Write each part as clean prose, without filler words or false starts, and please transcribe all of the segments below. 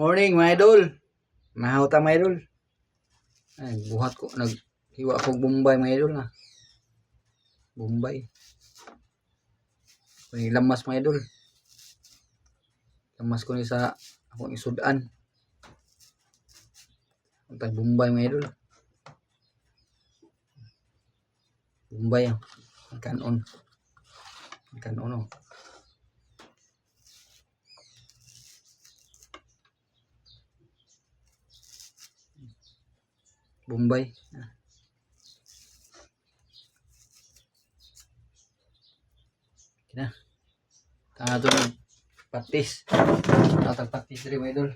Morning mga idol. Mahaw ta mga idol. Ay, buhat ko. Naghiwa ako Bombay mga idol na. Bombay. Kung lamas mga idol. Lamas ko ni sa akong isudan. Ang Bombay mga idol. Bombay ang kanon. Kanon oh. Bombay. Kina. Ito ng patis. Atag patis rin mga idol.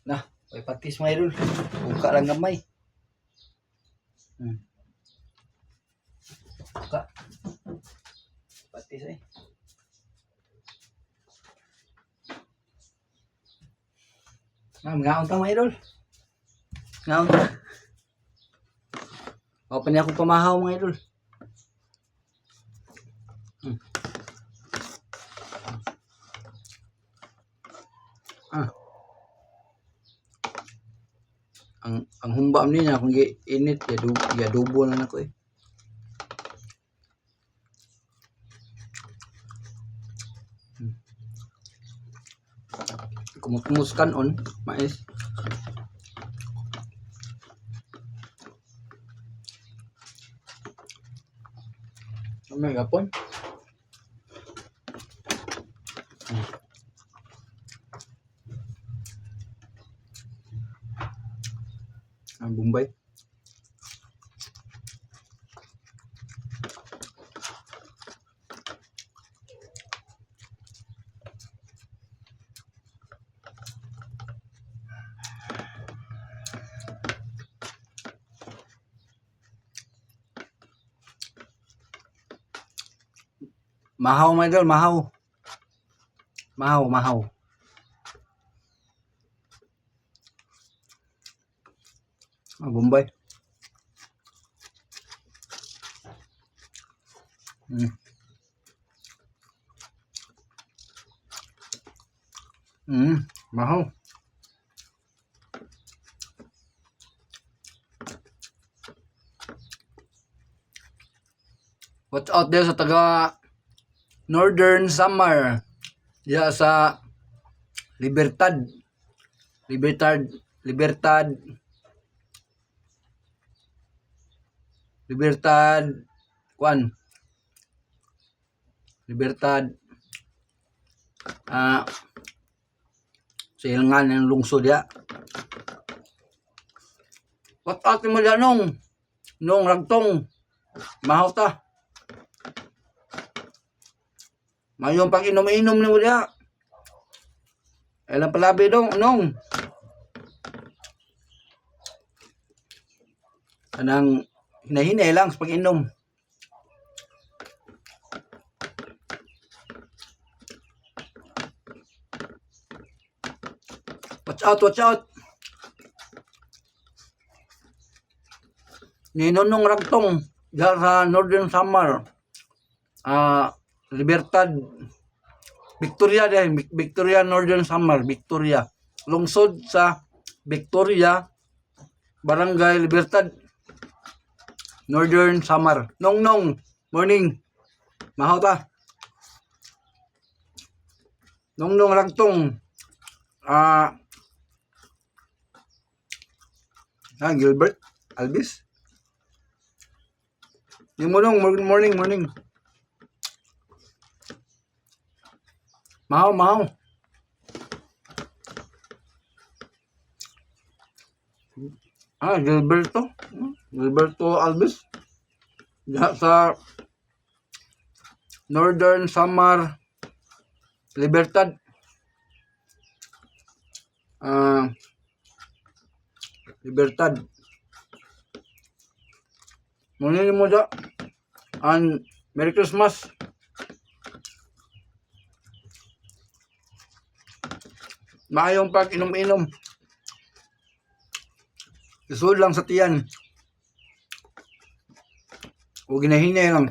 Nah, may patis mga idol. Buka lang gamay. Buka. Patis eh. Ngaon ta mga idol. Ngaon ta. Open niya akong pamahaw mga idol. Ang humba niya kung init ya dubo lang ako eh. Kumumuskan on mais. May gapon. Ang Bombay. Mahaw mga idol, mahaw. Mahaw. Bombay. Mahaw. Watch out there sa taga Northern Samar. Diya sa Libertad kuan. Libertad silangan ng lungsod ya. Watch out mo diyan nung ragtong mahaw ta. Mayong pag inom-inom ni mo diya. Elang palabi nung. Anang hinahinay lang sa pag-inom. Watch out. Ninunong ragtong diya sa Northern Samar. Libertad Victoria Northern Samar, Victoria. Lungsod sa Victoria, Barangay Libertad Northern Samar. Nong morning. Mahaw ta. Nong ragtong Gilbert Albis. Yung morning. Mahaw. Gilberto Albis. Diyan sa Northern Samar, Libertad. Libertad. Morning mo dyan. And Merry Christmas. Mayong pag inom-inom. Isulod lang sa tiyan. O ginahinay lang.